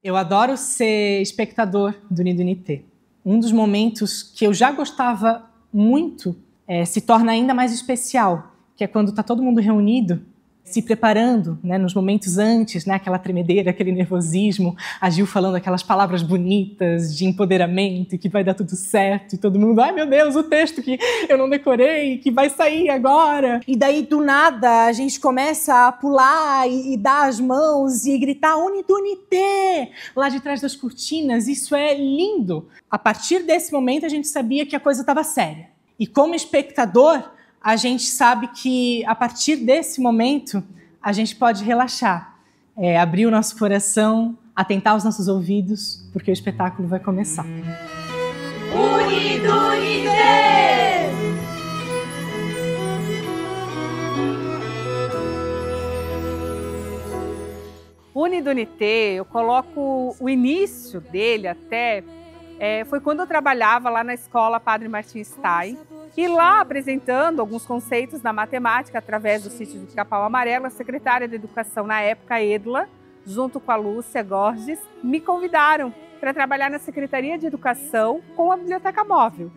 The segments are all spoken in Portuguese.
Eu adoro ser espectador do Unido Unité. Um dos momentos que eu já gostava muito se torna ainda mais especial, que é quando está todo mundo reunido, se preparando, né, nos momentos antes, né, aquela tremedeira, aquele nervosismo, a Gil falando aquelas palavras bonitas de empoderamento e que vai dar tudo certo, e todo mundo, ai meu Deus, o texto que eu não decorei, que vai sair agora. E daí, do nada, a gente começa a pular e dar as mãos e gritar Unido Unité lá de trás das cortinas. Isso é lindo. A partir desse momento, a gente sabia que a coisa estava séria. E como espectador, a gente sabe que, a partir desse momento, a gente pode relaxar, abrir o nosso coração, atentar os nossos ouvidos, porque o espetáculo vai começar. Unido Unité! Unido Unité, eu coloco o início dele até... foi quando eu trabalhava lá na escola Padre Martim Stein, e lá apresentando alguns conceitos da matemática através do sítio do Pica-Pau Amarelo, a secretária de Educação na época, Edla, junto com a Lúcia Gorges, me convidaram para trabalhar na Secretaria de Educação com a Biblioteca Móvel.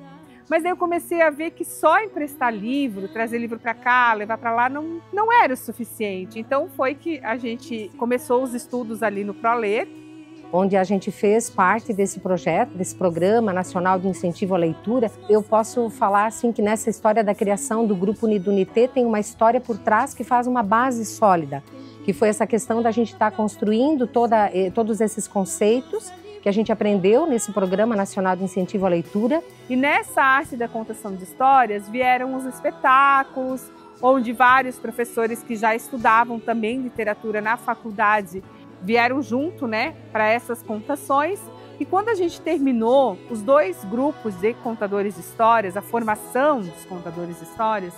Mas daí eu comecei a ver que só emprestar livro, trazer livro para cá, levar para lá, não era o suficiente. Então foi que a gente começou os estudos ali no ProLer, onde a gente fez parte desse projeto, desse Programa Nacional de Incentivo à Leitura. Eu posso falar assim que nessa história da criação do Grupo Unido Unité tem uma história por trás que faz uma base sólida, que foi essa questão da gente estar construindo todos esses conceitos que a gente aprendeu nesse Programa Nacional de Incentivo à Leitura. E nessa arte da contação de histórias vieram os espetáculos, onde vários professores que já estudavam também literatura na faculdade vieram junto, né, para essas contações. E quando a gente terminou os dois grupos de contadores de histórias, a formação dos contadores de histórias,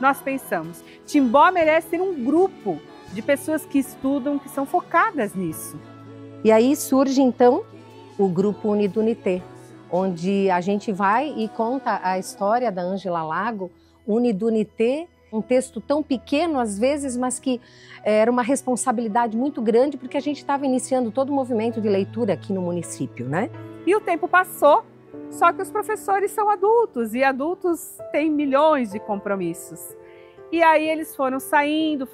nós pensamos, Timbó merece ter um grupo de pessoas que estudam, que são focadas nisso. E aí surge então o Grupo Unido Unité, onde a gente vai e conta a história da Ângela Lago. Unido Unité, um texto tão pequeno às vezes, mas que era uma responsabilidade muito grande, porque a gente estava iniciando todo o movimento de leitura aqui no município, né? E o tempo passou, só que os professores são adultos, e adultos têm milhões de compromissos. E aí eles foram saindo,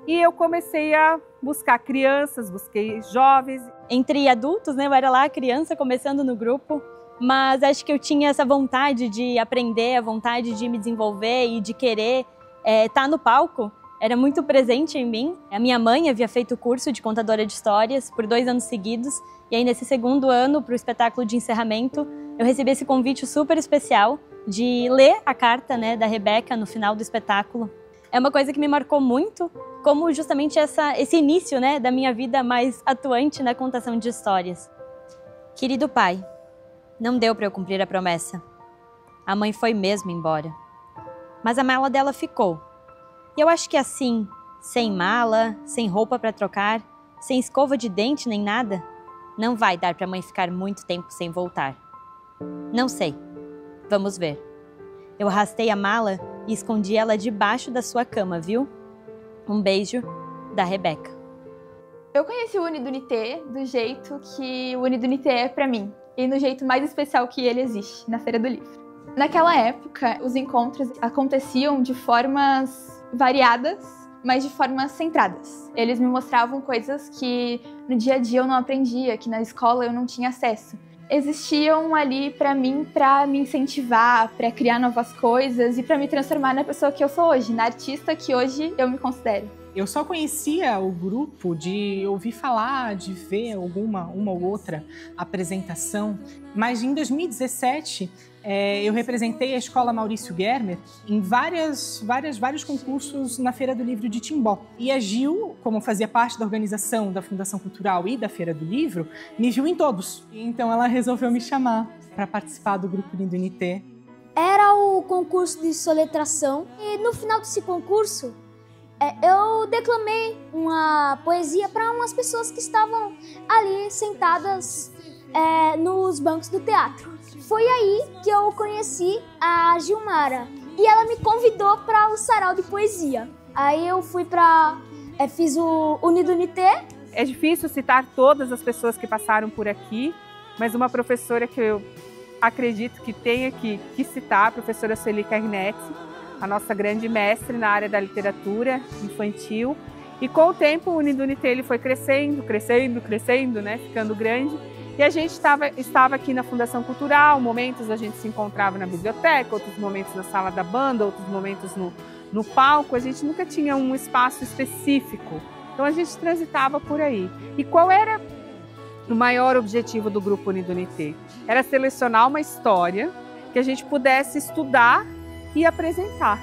e eu comecei a buscar crianças, busquei jovens. Entre adultos, né, eu era lá criança, começando no grupo, mas acho que eu tinha essa vontade de aprender, a vontade de me desenvolver e de querer estar no palco. Era muito presente em mim. A minha mãe havia feito o curso de contadora de histórias por 2 anos seguidos, e aí nesse segundo ano, para o espetáculo de encerramento, eu recebi esse convite super especial de ler a carta, né, da Rebeca no final do espetáculo. É uma coisa que me marcou muito, como justamente esse início, né, da minha vida mais atuante na contação de histórias. Querido pai, não deu para eu cumprir a promessa. A mãe foi mesmo embora. Mas a mala dela ficou. E eu acho que assim, sem mala, sem roupa para trocar, sem escova de dente nem nada, não vai dar para a mãe ficar muito tempo sem voltar. Não sei. Vamos ver. Eu arrastei a mala e escondi ela debaixo da sua cama, viu? Um beijo, da Rebeca. Eu conheci o Unido Unité do jeito que o Unido Unité é para mim, e no jeito mais especial que ele existe, na Feira do Livro. Naquela época, os encontros aconteciam de formas variadas, mas de formas centradas. Eles me mostravam coisas que no dia a dia eu não aprendia, que na escola eu não tinha acesso. Existiam ali para mim, para me incentivar, para criar novas coisas e para me transformar na pessoa que eu sou hoje, na artista que hoje eu me considero. Eu só conhecia o grupo de ouvir falar, de ver uma ou outra apresentação, mas em 2017 eu representei a Escola Maurício Germer em vários concursos na Feira do Livro de Timbó. E a Gil, como fazia parte da organização da Fundação Cultural e da Feira do Livro, me viu em todos. Então ela resolveu me chamar para participar do Grupo Unido Unité. Era o concurso de soletração e no final desse concurso eu declamei uma poesia para umas pessoas que estavam ali sentadas nos bancos do teatro. Foi aí que eu conheci a Gilmara e ela me convidou para o sarau de poesia. Aí eu fui fiz o Unido Unité É difícil citar todas as pessoas que passaram por aqui, mas uma professora que eu acredito que tenha que citar, a professora Sueli Carnetti, a nossa grande mestre na área da literatura infantil. E com o tempo o Unidunité ele foi crescendo, né, ficando grande. E a gente estava aqui na Fundação Cultural, momentos a gente se encontrava na biblioteca, outros momentos na sala da banda, outros momentos no palco. A gente nunca tinha um espaço específico, então a gente transitava por aí. E qual era o maior objetivo do Grupo Unidunité? Era selecionar uma história que a gente pudesse estudar e apresentar.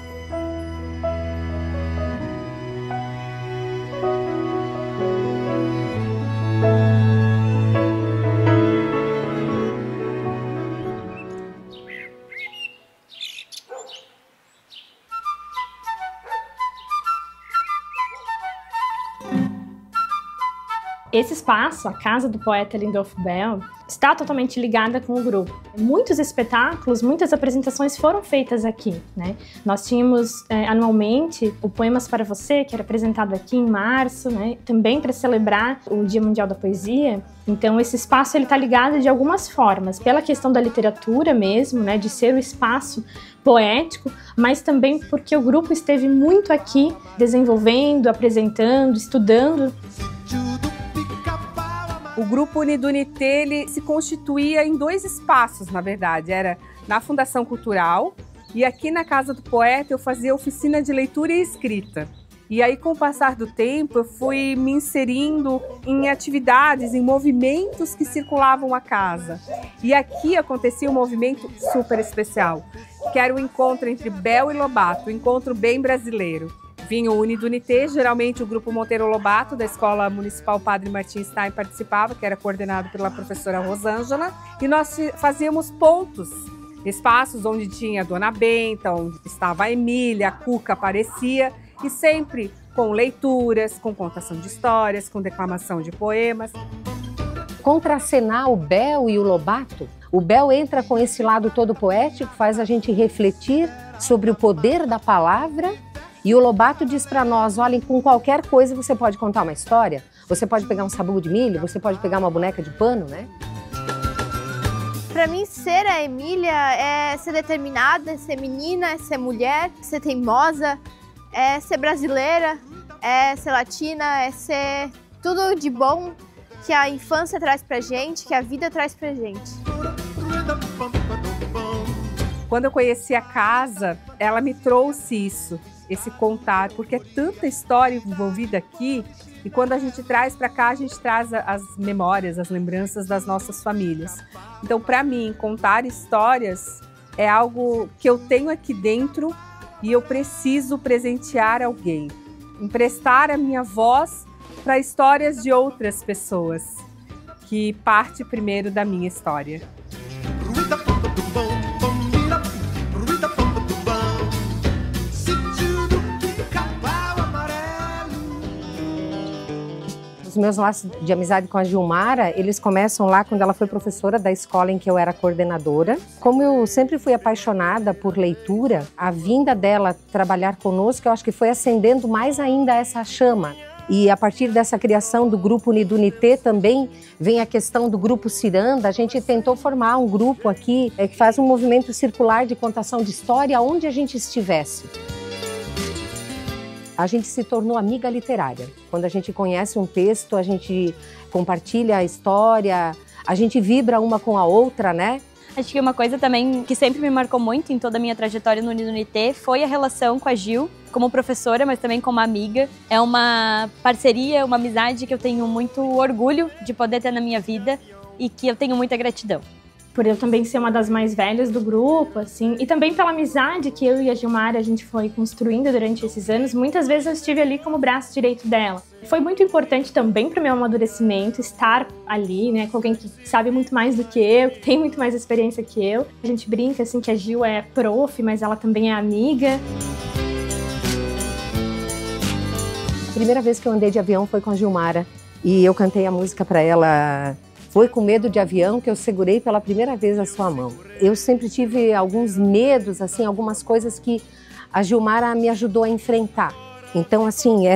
Esse espaço, a Casa do Poeta Lindolf Bell, está totalmente ligada com o grupo. Muitos espetáculos, muitas apresentações foram feitas aqui, né? Nós tínhamos anualmente o Poemas para Você, que era apresentado aqui em março, né? Também para celebrar o Dia Mundial da Poesia. Então esse espaço está ligado de algumas formas, pela questão da literatura mesmo, né? De ser o espaço poético, mas também porque o grupo esteve muito aqui desenvolvendo, apresentando, estudando. O Grupo Unidunité ele se constituía em dois espaços, na verdade. Era na Fundação Cultural e aqui na Casa do Poeta eu fazia oficina de leitura e escrita. E aí, com o passar do tempo, eu fui me inserindo em atividades, em movimentos que circulavam a casa. E aqui acontecia um movimento super especial, que era o encontro entre Bell e Lobato, um encontro bem brasileiro. Vinha o Unidunité, geralmente o Grupo Monteiro Lobato, da Escola Municipal Padre Martim Stein, participava, que era coordenado pela professora Rosângela, e nós fazíamos pontos, espaços onde tinha a Dona Benta, onde estava a Emília, a Cuca aparecia, e sempre com leituras, com contação de histórias, com declamação de poemas. Contracenar o Bell e o Lobato, o Bell entra com esse lado todo poético, faz a gente refletir sobre o poder da palavra. E o Lobato diz para nós, olhem, com qualquer coisa você pode contar uma história, você pode pegar um sabugo de milho, você pode pegar uma boneca de pano, né? Para mim, ser a Emília é ser determinada, é ser menina, é ser mulher, é ser teimosa, é ser brasileira, é ser latina, é ser tudo de bom que a infância traz pra gente, que a vida traz pra gente. Quando eu conheci a casa, ela me trouxe isso. Esse contar, porque é tanta história envolvida aqui e quando a gente traz para cá, a gente traz as memórias, as lembranças das nossas famílias. Então, para mim, contar histórias é algo que eu tenho aqui dentro e eu preciso presentear alguém, emprestar a minha voz para histórias de outras pessoas, que parte primeiro da minha história. Os meus laços de amizade com a Gilmara, eles começam lá quando ela foi professora da escola em que eu era coordenadora. Como eu sempre fui apaixonada por leitura, a vinda dela trabalhar conosco, eu acho que foi acendendo mais ainda essa chama. E a partir dessa criação do Grupo Unidunité também vem a questão do Grupo Ciranda. A gente tentou formar um grupo aqui que faz um movimento circular de contação de história onde a gente estivesse. A gente se tornou amiga literária. Quando a gente conhece um texto, a gente compartilha a história, a gente vibra uma com a outra, né? Acho que uma coisa também que sempre me marcou muito em toda a minha trajetória no Unidunité foi a relação com a Gil, como professora, mas também como amiga. É uma parceria, uma amizade que eu tenho muito orgulho de poder ter na minha vida e que eu tenho muita gratidão. Por eu também ser uma das mais velhas do grupo, assim, e também pela amizade que eu e a Gilmara a gente foi construindo durante esses anos, muitas vezes eu estive ali como braço direito dela. Foi muito importante também para o meu amadurecimento estar ali, né, com alguém que sabe muito mais do que eu, que tem muito mais experiência que eu. A gente brinca assim que a Gil é prof, mas ela também é amiga. A primeira vez que eu andei de avião foi com a Gilmara e eu cantei a música para ela. Foi com medo de avião que eu segurei pela primeira vez a sua mão. Eu sempre tive alguns medos, assim, algumas coisas que a Gilmara me ajudou a enfrentar. Então, assim,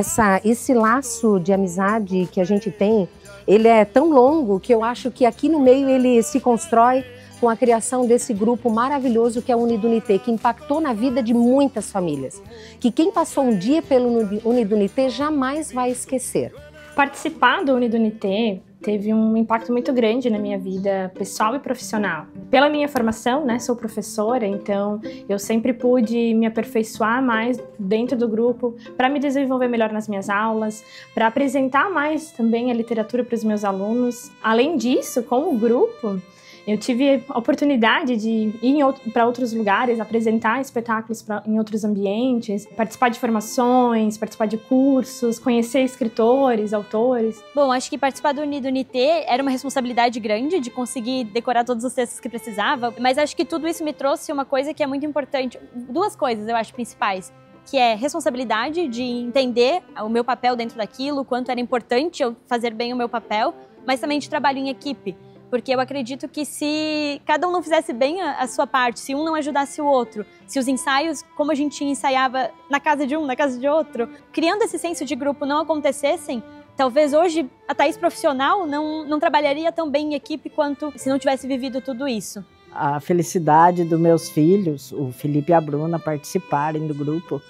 esse laço de amizade que a gente tem, ele é tão longo que eu acho que aqui no meio ele se constrói com a criação desse grupo maravilhoso que é o Unidunité, que impactou na vida de muitas famílias. Que quem passou um dia pelo Unidunité jamais vai esquecer. Participar do Unidunité teve um impacto muito grande na minha vida pessoal e profissional. Pela minha formação, né, sou professora, então eu sempre pude me aperfeiçoar mais dentro do grupo para me desenvolver melhor nas minhas aulas, para apresentar mais também a literatura para os meus alunos. Além disso, com o grupo, eu tive a oportunidade de ir para outros lugares, apresentar espetáculos em outros ambientes, participar de formações, participar de cursos, conhecer escritores, autores. Bom, acho que participar do Unidunité era uma responsabilidade grande de conseguir decorar todos os textos que precisava, mas acho que tudo isso me trouxe uma coisa que é muito importante. Duas coisas eu acho principais, que é responsabilidade de entender o meu papel dentro daquilo, o quanto era importante eu fazer bem o meu papel, mas também de trabalho em equipe. Porque eu acredito que se cada um não fizesse bem a sua parte, se um não ajudasse o outro, se os ensaios, como a gente ensaiava na casa de um, na casa de outro, criando esse senso de grupo não acontecessem, talvez hoje a Thaís profissional não trabalharia tão bem em equipe quanto se não tivesse vivido tudo isso. A felicidade dos meus filhos, o Felipe e a Bruna, participarem do grupo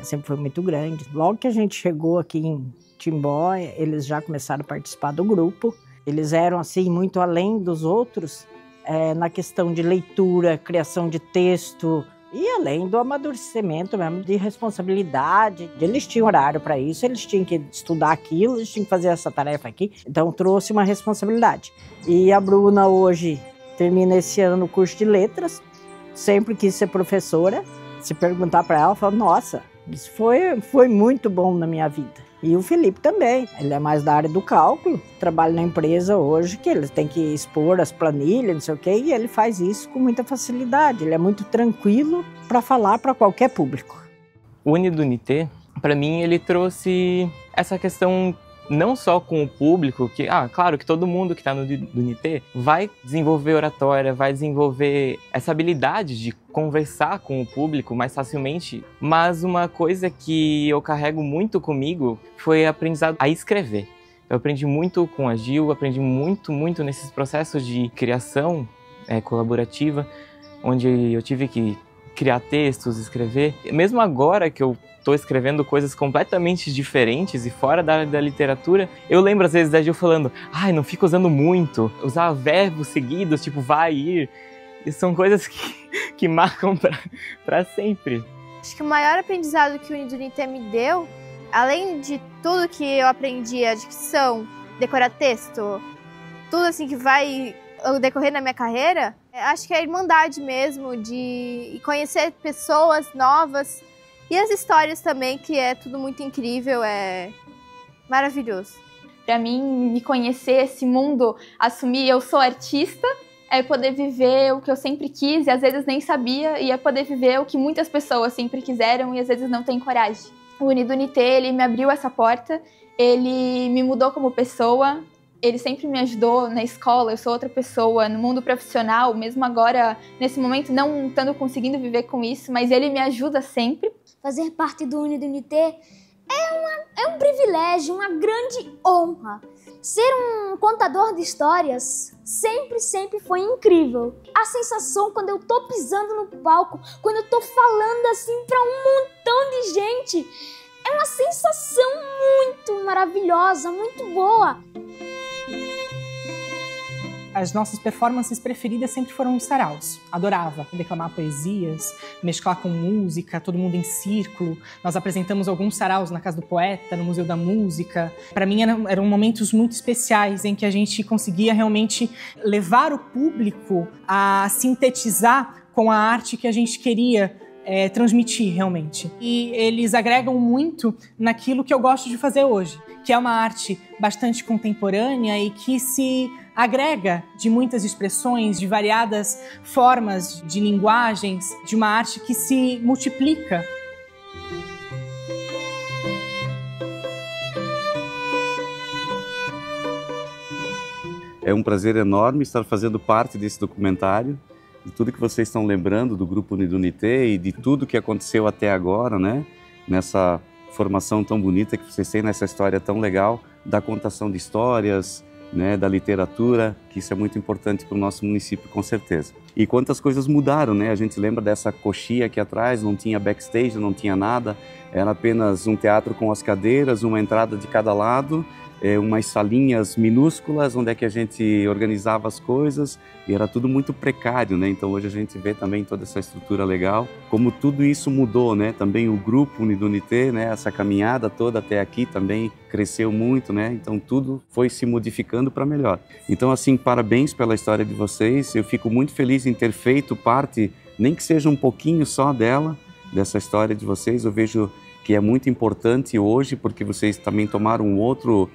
sempre foi muito grande. Logo que a gente chegou aqui em Timbó, eles já começaram a participar do grupo. Eles eram, assim, muito além dos outros na questão de leitura, criação de texto e além do amadurecimento mesmo, de responsabilidade. Eles tinham horário para isso, eles tinham que estudar aquilo, eles tinham que fazer essa tarefa aqui. Então, trouxe uma responsabilidade. E a Bruna hoje termina esse ano o curso de letras, sempre quis ser professora. Se perguntar para ela, fala, nossa, isso foi muito bom na minha vida. E o Felipe também, ele é mais da área do cálculo, trabalha na empresa hoje, que ele tem que expor as planilhas, não sei o quê, e ele faz isso com muita facilidade, ele é muito tranquilo para falar para qualquer público. O Unidunité, para mim, ele trouxe essa questão não só com o público, que, claro que todo mundo que está no Unité vai desenvolver oratória, vai desenvolver essa habilidade de conversar com o público mais facilmente, mas uma coisa que eu carrego muito comigo foi aprendizado a escrever. Eu aprendi muito com a Gil, aprendi muito nesses processos de criação colaborativa, onde eu tive que criar textos, escrever. Mesmo agora que eu estou escrevendo coisas completamente diferentes e fora da área da literatura, eu lembro às vezes da Gil falando, não fica usando muito, usar verbos seguidos, tipo vai, ir. E são coisas que marcam para sempre. Acho que o maior aprendizado que o Unidunité me deu, além de tudo que eu aprendi, a dicção, decorar texto, tudo assim que vai decorrer na minha carreira, acho que é a irmandade mesmo, de conhecer pessoas novas e as histórias também, que é tudo muito incrível, é maravilhoso. Para mim, me conhecer esse mundo, assumir eu sou artista, é poder viver o que eu sempre quis e às vezes nem sabia, e é poder viver o que muitas pessoas sempre quiseram e às vezes não têm coragem. O Unidunité, ele me abriu essa porta, ele me mudou como pessoa, ele sempre me ajudou na escola, eu sou outra pessoa, no mundo profissional, mesmo agora, nesse momento, não estando conseguindo viver com isso, mas ele me ajuda sempre. Fazer parte do Unidunité é um privilégio, uma grande honra. Ser um contador de histórias sempre foi incrível. A sensação quando eu tô pisando no palco, quando eu tô falando assim pra um montão de gente, é uma sensação muito maravilhosa, muito boa. As nossas performances preferidas sempre foram os saraus. Adorava declamar poesias, mesclar com música, todo mundo em círculo. Nós apresentamos alguns saraus na Casa do Poeta, no Museu da Música. Para mim eram momentos muito especiais em que a gente conseguia realmente levar o público a sintetizar com a arte que a gente queria transmitir realmente. E eles agregam muito naquilo que eu gosto de fazer hoje, que é uma arte bastante contemporânea e que se agrega de muitas expressões, de variadas formas de linguagens, de uma arte que se multiplica. É um prazer enorme estar fazendo parte desse documentário, de tudo que vocês estão lembrando do Grupo Unidunité e de tudo que aconteceu até agora, né? Nessa formação tão bonita que vocês têm nessa história tão legal da contação de histórias, né, da literatura, que isso é muito importante para o nosso município, com certeza. E quantas coisas mudaram, né? A gente lembra dessa coxia aqui atrás, não tinha backstage, não tinha nada, era apenas um teatro com as cadeiras, uma entrada de cada lado, umas salinhas minúsculas onde é que a gente organizava as coisas e era tudo muito precário, né? Então hoje a gente vê também toda essa estrutura legal, como tudo isso mudou, né? Também o grupo Unidunité, né? Essa caminhada toda até aqui também cresceu muito, né? Então tudo foi se modificando para melhor. Então assim, parabéns pela história de vocês, eu fico muito feliz em ter feito parte, nem que seja um pouquinho só dela, dessa história de vocês. Eu vejo que é muito importante hoje, porque vocês também tomaram um outro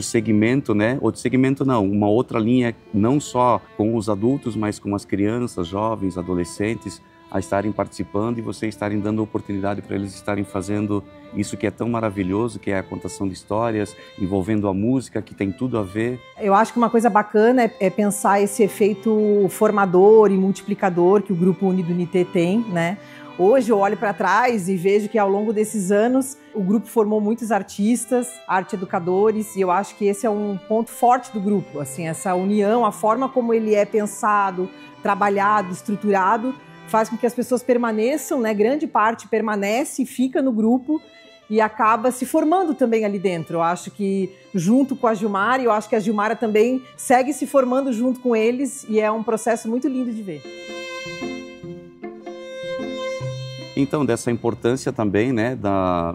segmento, né? Outro segmento não, uma outra linha, não só com os adultos, mas com as crianças, jovens, adolescentes, a estarem participando e vocês estarem dando oportunidade para eles estarem fazendo isso que é tão maravilhoso, que é a contação de histórias, envolvendo a música, que tem tudo a ver. Eu acho que uma coisa bacana é pensar esse efeito formador e multiplicador que o Grupo Unidunité tem, né? Hoje eu olho para trás e vejo que ao longo desses anos o grupo formou muitos artistas, arte-educadores, e eu acho que esse é um ponto forte do grupo, assim, essa união, a forma como ele é pensado, trabalhado, estruturado, faz com que as pessoas permaneçam, né? Grande parte permanece e fica no grupo e acaba se formando também ali dentro. Eu acho que junto com a Gilmara, e eu acho que a Gilmara também segue se formando junto com eles, e é um processo muito lindo de ver. Então, dessa importância também, né,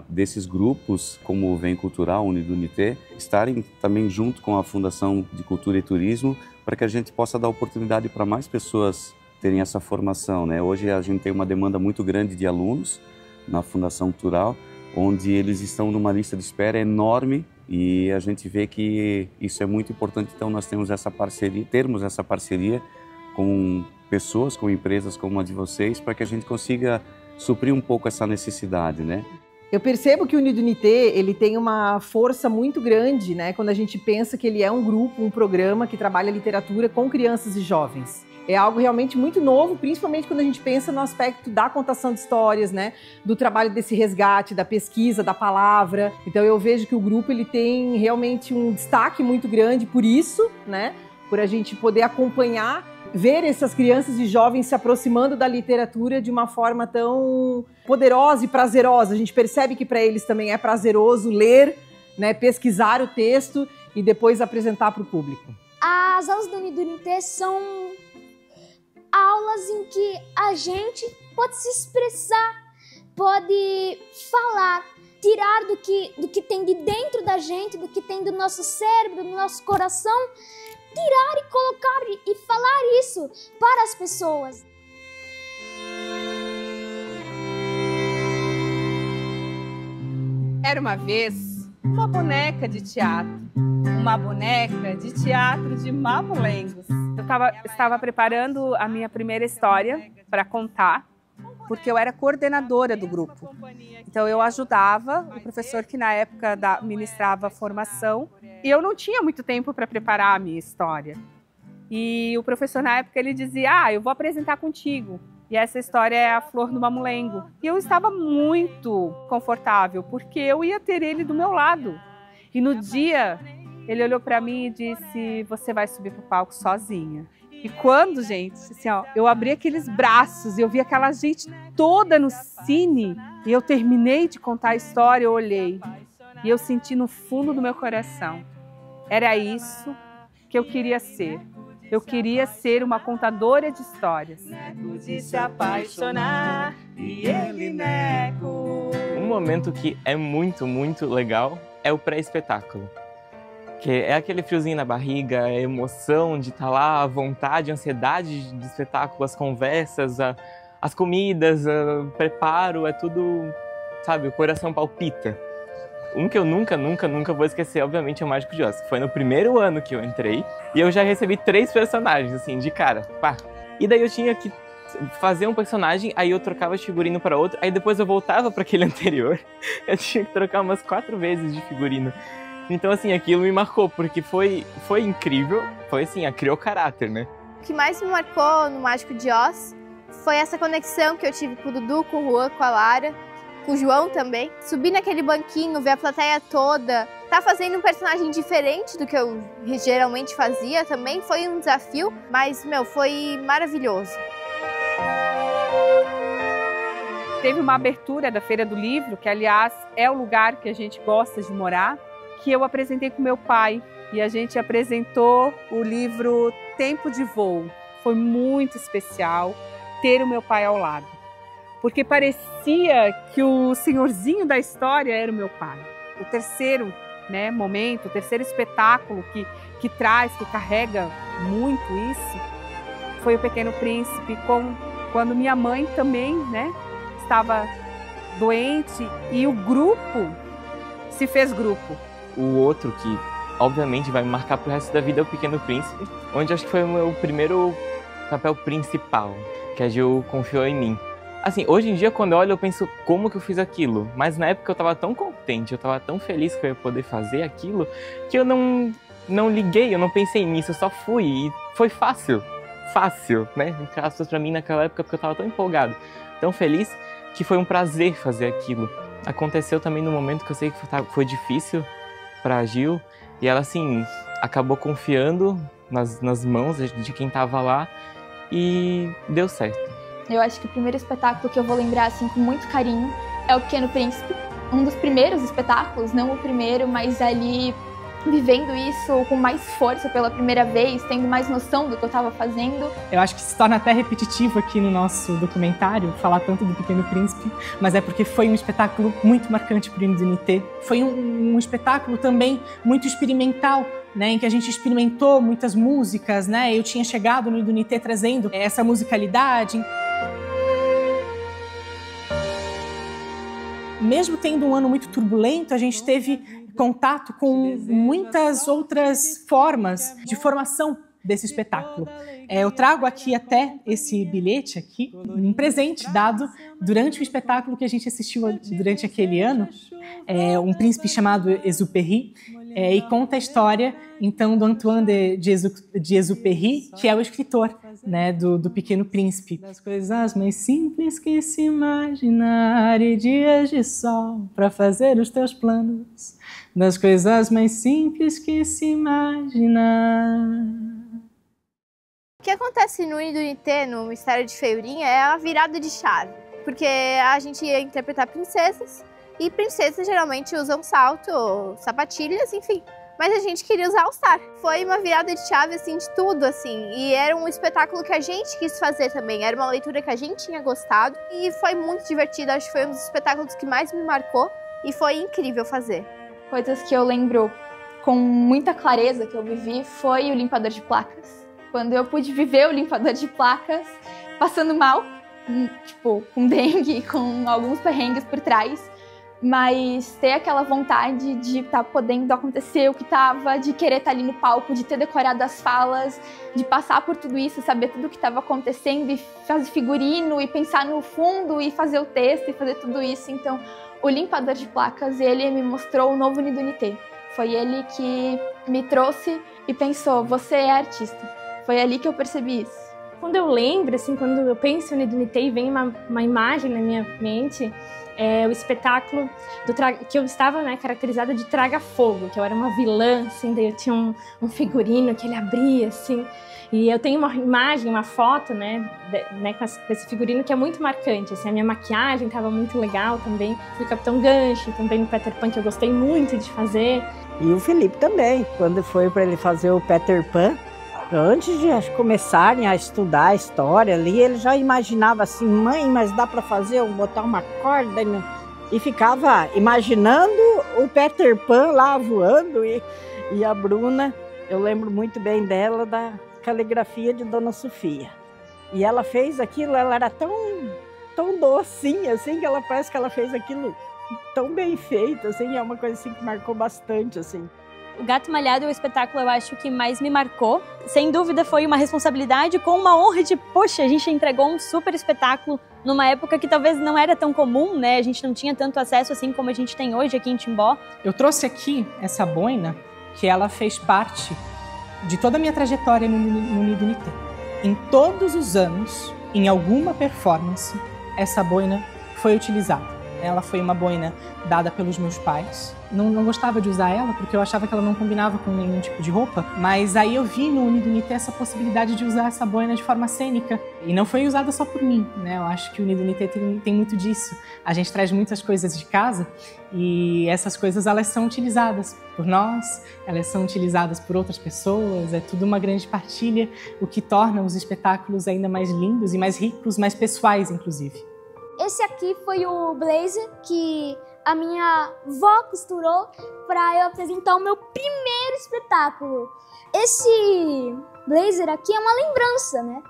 desses grupos, como o Vem Cultural, Unidunité, estarem também junto com a Fundação de Cultura e Turismo, para que a gente possa dar oportunidade para mais pessoas terem essa formação, né? Hoje a gente tem uma demanda muito grande de alunos na Fundação Cultural, onde eles estão numa lista de espera enorme, e a gente vê que isso é muito importante. Então, nós temos essa parceria com pessoas, com empresas como a de vocês, para que a gente consiga suprir um pouco essa necessidade, né? Eu percebo que o Unidunité, ele tem uma força muito grande, né? Quando a gente pensa que ele é um grupo, um programa que trabalha literatura com crianças e jovens. É algo realmente muito novo, principalmente quando a gente pensa no aspecto da contação de histórias, né? Do trabalho desse resgate, da pesquisa, da palavra. Então eu vejo que o grupo, ele tem realmente um destaque muito grande por isso, né? Por a gente poder acompanhar, ver essas crianças e jovens se aproximando da literatura de uma forma tão poderosa e prazerosa. A gente percebe que para eles também é prazeroso ler, né, pesquisar o texto e depois apresentar para o público. As aulas do Unidunité são aulas em que a gente pode se expressar, pode falar, tirar do que tem de dentro da gente, do que tem do nosso cérebro, do nosso coração, tirar e colocar e falar isso para as pessoas. Era uma vez uma boneca de teatro, de mamulengos. Eu estava preparando a minha primeira história para contar, porque eu era coordenadora do grupo. Então eu ajudava o professor que na época ministrava formação, e eu não tinha muito tempo para preparar a minha história. E o professor na época ele dizia: eu vou apresentar contigo. E essa história é a Flor do Mamulengo. E eu estava muito confortável, porque eu ia ter ele do meu lado. E no dia, ele olhou para mim e disse: você vai subir para o palco sozinha. E quando, gente, assim, ó, eu abri aqueles braços e eu vi aquela gente toda no cine, e eu terminei de contar a história, eu olhei e eu senti no fundo do meu coração: era isso que eu queria ser. Eu queria ser uma contadora de histórias. De se apaixonar e ele nego. Um momento que é muito, muito legal é o pré-espetáculo. Que é aquele friozinho na barriga, a emoção de estar lá, a vontade, a ansiedade de espetáculo, as conversas, as comidas, o preparo, é tudo, sabe, o coração palpita. Um que eu nunca vou esquecer, obviamente, é o Mágico de Oz. Foi no primeiro ano que eu entrei e eu já recebi 3 personagens, assim, de cara, pá. E daí eu tinha que fazer um personagem, aí eu trocava de figurino para outro, aí depois eu voltava para aquele anterior. Eu tinha que trocar umas 4 vezes de figurino. Então, assim, aquilo me marcou, porque foi incrível, foi assim, criou caráter, né? O que mais me marcou no Mágico de Oz foi essa conexão que eu tive com o Dudu, com o Juan, com a Lara, com o João também. Subir naquele banquinho, ver a plateia toda, tá fazendo um personagem diferente do que eu geralmente fazia também foi um desafio, mas, foi maravilhoso. Teve uma abertura da Feira do Livro, que aliás é o lugar que a gente gosta de morar, que eu apresentei com meu pai e a gente apresentou o livro Tempo de Voo. Foi muito especial ter o meu pai ao lado, porque parecia que o senhorzinho da história era o meu pai. O terceiro momento, o terceiro espetáculo que traz, que carrega muito isso, foi o Pequeno Príncipe, quando minha mãe também, estava doente e o grupo se fez grupo. O outro que, obviamente, vai me marcar pro resto da vida é o Pequeno Príncipe, onde acho que foi o meu primeiro papel principal, que a Gil confiou em mim. Assim, hoje em dia, quando eu olho, eu penso como que eu fiz aquilo, mas na época eu estava tão contente, eu estava tão feliz que eu ia poder fazer aquilo, que eu não liguei, eu não pensei nisso, eu só fui e foi fácil, entre aspas, pra mim naquela época, porque eu estava tão empolgado, tão feliz, que foi um prazer fazer aquilo. Aconteceu também no momento que eu sei que foi difícil pra Gil, e ela, assim, acabou confiando nas mãos de quem estava lá, e deu certo. Eu acho que o primeiro espetáculo que eu vou lembrar assim com muito carinho é o Pequeno Príncipe. Um dos primeiros espetáculos, não o primeiro, mas ali vivendo isso com mais força pela primeira vez, tendo mais noção do que eu estava fazendo. Eu acho que se torna até repetitivo aqui no nosso documentário falar tanto do Pequeno Príncipe, mas é porque foi um espetáculo muito marcante para o Uni do Unité. Foi um espetáculo também muito experimental, em que a gente experimentou muitas músicas, Eu tinha chegado no Uni do Unité trazendo essa musicalidade. Mesmo tendo um ano muito turbulento, a gente teve contato com muitas outras formas de formação desse espetáculo. Eu trago aqui até esse bilhete aqui, um presente dado durante o espetáculo que a gente assistiu durante aquele ano, um príncipe chamado Exupéry, e conta a história, então, do Antoine de Exupéry, que é o escritor, do Pequeno Príncipe. Das coisas mais simples que se imaginar e dias de sol para fazer os teus planos. Das coisas mais simples que se imaginar. O que acontece no Uni do Unité, no Mistério de Feiurinha, é a virada de chave. Porque a gente ia interpretar princesas, e princesas geralmente usam salto, sapatilhas, enfim. Mas a gente queria usar All-Star. Foi uma virada de chave, assim, de tudo, assim. E era um espetáculo que a gente quis fazer também. Era uma leitura que a gente tinha gostado. E foi muito divertido. Acho que foi um dos espetáculos que mais me marcou. E foi incrível fazer. Coisas que eu lembro com muita clareza que eu vivi foi o limpador de placas. Quando eu pude viver o limpador de placas, passando mal, com dengue, com alguns perrengues por trás. Mas ter aquela vontade de estar podendo acontecer o que estava, de querer estar ali no palco, de ter decorado as falas, de passar por tudo isso, saber tudo o que estava acontecendo e fazer figurino e pensar no fundo e fazer o texto e fazer tudo isso. Então, o limpador de placas, ele me mostrou o novo Uni do Unité. Foi ele que me trouxe e pensou, você é artista. Foi ali que eu percebi isso. Quando eu lembro, assim, quando eu penso no Uni do Unité e vem uma imagem na minha mente, o espetáculo que eu estava caracterizada de Traga Fogo, que eu era uma vilã, assim, daí eu tinha um figurino que ele abria, assim, e eu tenho uma imagem, uma foto, com esse figurino que é muito marcante, assim, a minha maquiagem estava muito legal também, fui Capitão Gancho, também no Peter Pan, que eu gostei muito de fazer. E o Felipe também, quando foi para ele fazer o Peter Pan, antes de começarem a estudar a história ali, ele já imaginava assim, mãe, mas dá para botar uma corda? E ficava imaginando o Peter Pan lá voando e a Bruna, eu lembro muito bem dela, da caligrafia de Dona Sofia. E ela fez aquilo, ela era tão docinha, assim, que ela parece que ela fez aquilo tão bem feito, assim, é uma coisa assim que marcou bastante, assim. O Gato Malhado é o espetáculo, eu acho, que mais me marcou. Sem dúvida foi uma responsabilidade com uma honra de, poxa, a gente entregou um super espetáculo numa época que talvez não era tão comum, A gente não tinha tanto acesso assim como a gente tem hoje aqui em Timbó. Eu trouxe aqui essa boina, que ela fez parte de toda a minha trajetória no Uni do Unité. Em todos os anos, em alguma performance, essa boina foi utilizada. Ela foi uma boina dada pelos meus pais. Não gostava de usar ela porque eu achava que ela não combinava com nenhum tipo de roupa. Mas aí eu vi no Unido Unité essa possibilidade de usar essa boina de forma cênica. E não foi usada só por mim, né? Eu acho que o Unido Unité tem muito disso. A gente traz muitas coisas de casa e essas coisas elas são utilizadas por nós, elas são utilizadas por outras pessoas. É tudo uma grande partilha, o que torna os espetáculos ainda mais lindos e mais ricos, mais pessoais, inclusive. Esse aqui foi o blazer que a minha avó costurou para eu apresentar o meu primeiro espetáculo. Esse blazer aqui é uma lembrança, né?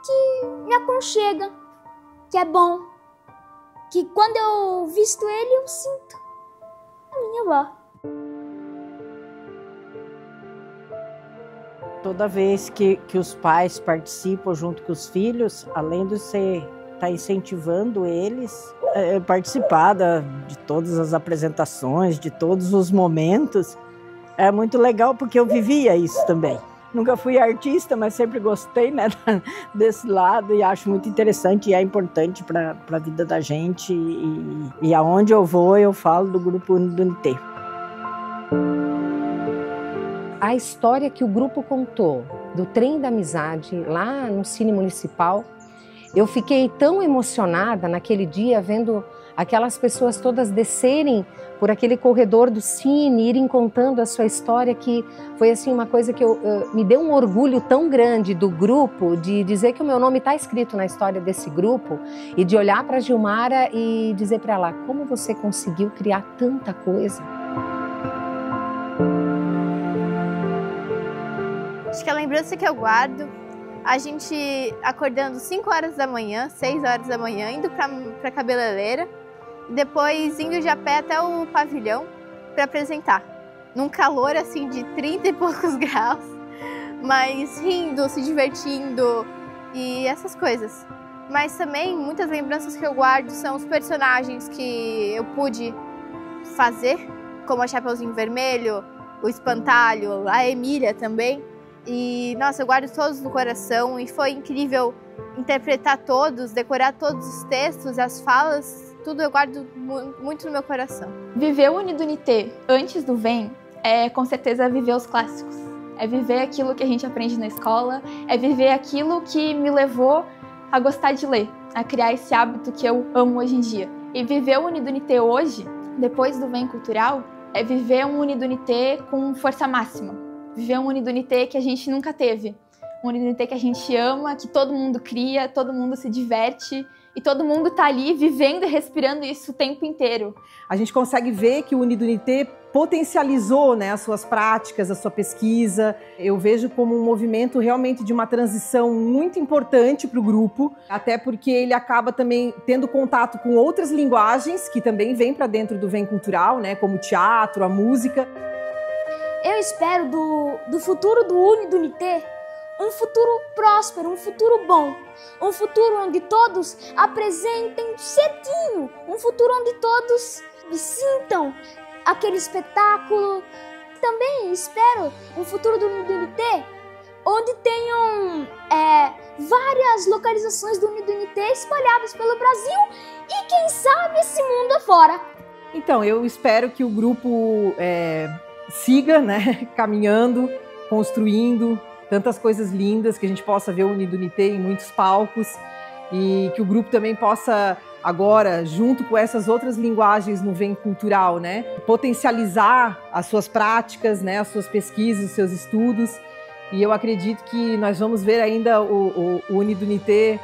Que me aconchega, que é bom, que quando eu visto ele eu sinto a minha avó. Toda vez que os pais participam junto com os filhos, além de você estar incentivando eles a participar de todas as apresentações, de todos os momentos, é muito legal porque eu vivia isso também. Nunca fui artista, mas sempre gostei, né, desse lado e acho muito interessante e é importante para a vida da gente e aonde eu vou eu falo do Grupo Unido Unité. A história que o grupo contou do Trem da Amizade lá no Cine Municipal, eu fiquei tão emocionada naquele dia vendo aquelas pessoas todas descerem por aquele corredor do Cine, irem contando a sua história, que foi assim uma coisa que me deu um orgulho tão grande do grupo, de dizer que o meu nome está escrito na história desse grupo e de olhar para a Gilmara e dizer para ela, como você conseguiu criar tanta coisa? Acho que a lembrança que eu guardo, a gente acordando 5 horas da manhã, 6 horas da manhã, indo para a cabeleireira, e depois indo de a pé até o pavilhão para apresentar. Num calor assim de 30 e poucos graus, mas rindo, se divertindo e essas coisas. Mas também muitas lembranças que eu guardo são os personagens que eu pude fazer, como a Chapeuzinho Vermelho, o Espantalho, a Emília também. E, nossa, eu guardo todos no coração e foi incrível interpretar todos, decorar todos os textos, as falas, tudo eu guardo muito no meu coração. Viver o Unido Unité antes do VEM é, com certeza, viver os clássicos. É viver aquilo que a gente aprende na escola, é viver aquilo que me levou a gostar de ler, a criar esse hábito que eu amo hoje em dia. E viver o Unido Unité hoje, depois do VEM Cultural, é viver um Unido Unité com força máxima. Viver um Unido Unité que a gente nunca teve. Um Unido Unité que a gente ama, que todo mundo cria, todo mundo se diverte e todo mundo tá ali vivendo e respirando isso o tempo inteiro. A gente consegue ver que o Unido Unité potencializou, né, as suas práticas, a sua pesquisa. Eu vejo como um movimento realmente de uma transição muito importante para o grupo, até porque ele acaba também tendo contato com outras linguagens que também vêm para dentro do VEM Cultural, né, como o teatro, a música. Eu espero do futuro do Unido Unité um futuro próspero, um futuro bom, um futuro onde todos apresentem cedinho, um futuro onde todos sintam aquele espetáculo. Também espero um futuro do Unido Unité onde tenham várias localizações do Unido Unité espalhadas pelo Brasil e quem sabe esse mundo afora. Então, eu espero que o grupo siga, né, caminhando, construindo tantas coisas lindas, que a gente possa ver o Unido Unité em muitos palcos e que o grupo também possa agora, junto com essas outras linguagens no VEM Cultural, né, potencializar as suas práticas, né, as suas pesquisas, os seus estudos. E eu acredito que nós vamos ver ainda o Unido Unité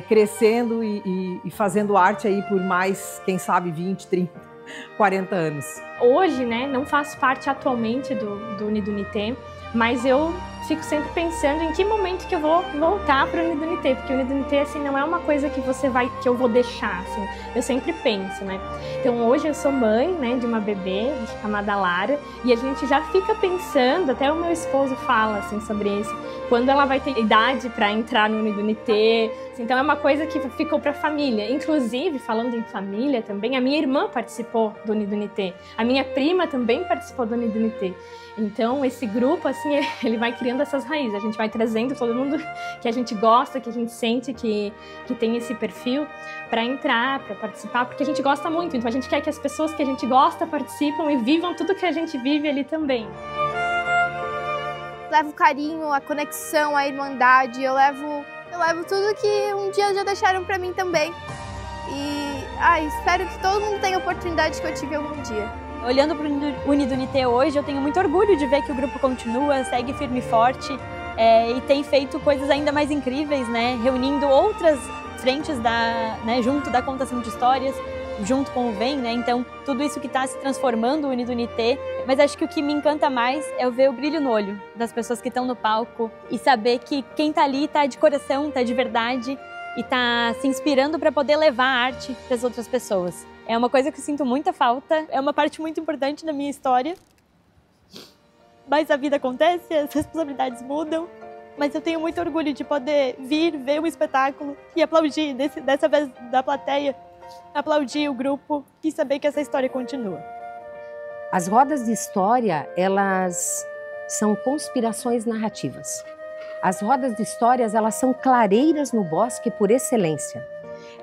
crescendo e fazendo arte aí por mais, quem sabe, 20, 30, 40 anos. Hoje, né, não faço parte atualmente do Unido Unité, mas eu fico sempre pensando em que momento que eu vou voltar para o Unido Unité, porque o Unido Unité, assim, não é uma coisa que eu vou deixar, assim, eu sempre penso, né. Então hoje eu sou mãe, né, de uma bebê chamada Lara, e a gente já fica pensando, até o meu esposo fala, assim, sobre isso, quando ela vai ter idade para entrar no Unido Unité, Então é uma coisa que ficou para a família. Inclusive, falando em família também, a minha irmã participou do Unidunité. A minha prima também participou do Unidunité. Então esse grupo, assim, ele vai criando essas raízes. A gente vai trazendo todo mundo que a gente gosta, que a gente sente que tem esse perfil para entrar, para participar, porque a gente gosta muito. Então a gente quer que as pessoas que a gente gosta participam e vivam tudo que a gente vive ali também. Levo o carinho, a conexão, a irmandade, eu levo tudo que um dia já deixaram pra mim também. E espero que todo mundo tenha a oportunidade que eu tive algum dia. Olhando para o Unidunité hoje, eu tenho muito orgulho de ver que o grupo continua, segue firme e forte e tem feito coisas ainda mais incríveis, né? Reunindo outras frentes junto da contação de histórias, junto com o VEM, né? Então, tudo isso que está se transformando o Unidunité. Mas acho que o que me encanta mais é eu ver o brilho no olho das pessoas que estão no palco e saber que quem está ali está de coração, está de verdade e está se inspirando para poder levar a arte para as outras pessoas. É uma coisa que eu sinto muita falta, é uma parte muito importante da minha história. Mas a vida acontece, as responsabilidades mudam. Mas eu tenho muito orgulho de poder vir, ver um espetáculo e aplaudir, dessa vez da plateia, aplaudir o grupo e saber que essa história continua. As rodas de história, elas são conspirações narrativas. As rodas de histórias, elas são clareiras no bosque por excelência.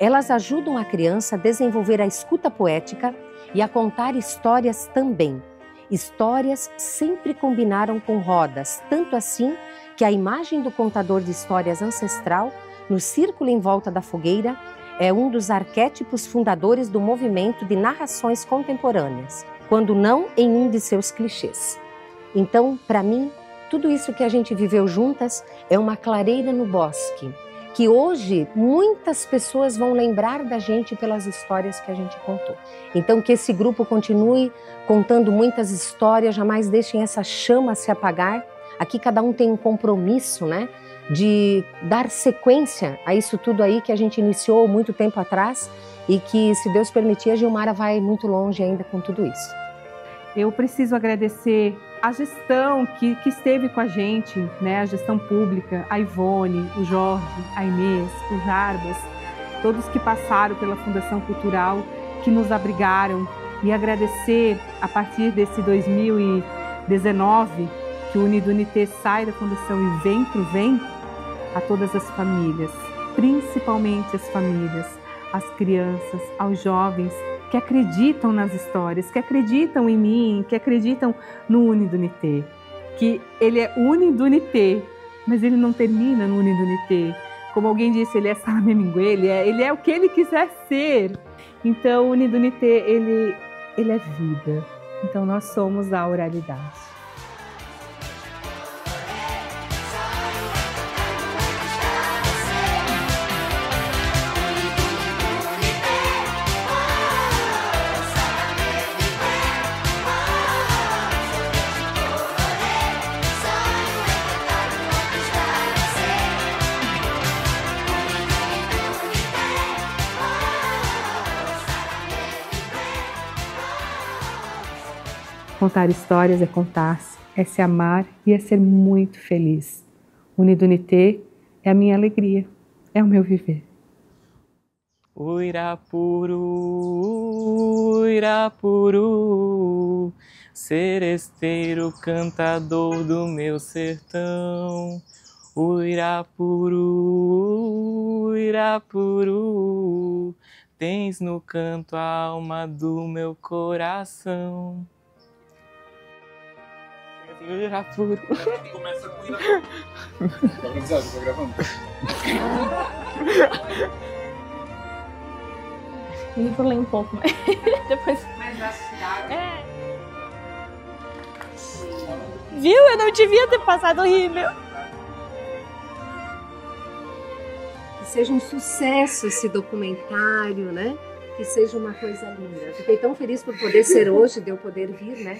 Elas ajudam a criança a desenvolver a escuta poética e a contar histórias também. Histórias sempre combinaram com rodas, tanto assim que a imagem do contador de histórias ancestral, no círculo em volta da fogueira, é um dos arquétipos fundadores do movimento de narrações contemporâneas, quando não em um de seus clichês. Então, para mim, tudo isso que a gente viveu juntas é uma clareira no bosque, que hoje muitas pessoas vão lembrar da gente pelas histórias que a gente contou. Então que esse grupo continue contando muitas histórias, jamais deixem essa chama se apagar. Aqui cada um tem um compromisso, né, de dar sequência a isso tudo aí que a gente iniciou muito tempo atrás e que, se Deus permitir, a Gilmara vai muito longe ainda com tudo isso. Eu preciso agradecer a gestão que esteve com a gente, né? A gestão pública, a Ivone, o Jorge, a Inês, o Jarbas, todos que passaram pela Fundação Cultural, que nos abrigaram, e agradecer a partir desse 2019, que o Unidunité sai da Fundação e vem para o VEM, a todas as famílias, principalmente as famílias, as crianças, aos jovens, que acreditam nas histórias, que acreditam em mim, que acreditam no Unidunité. Que ele é Unidunité, mas ele não termina no Unidunité. Como alguém disse, ele é Salamé Mingué, ele é o que ele quiser ser. Então o Unidunité, ele é vida. Então nós somos a oralidade. Contar histórias é contar-se, é se amar e é ser muito feliz. Unidunité é a minha alegria, é o meu viver. Uirapuru, Uirapuru, seresteiro cantador do meu sertão. Uirapuru, Uirapuru, tens no canto a alma do meu coração. Uirapuru. Começa com Uirapuru. Tá avisado, tô gravando. Eu vou ler um pouco, mas depois... Mas da cidade... Viu? Eu não devia ter passado o rímel. Que seja um sucesso esse documentário, né? Que seja uma coisa linda. Fiquei tão feliz por poder ser hoje, de eu poder vir, né?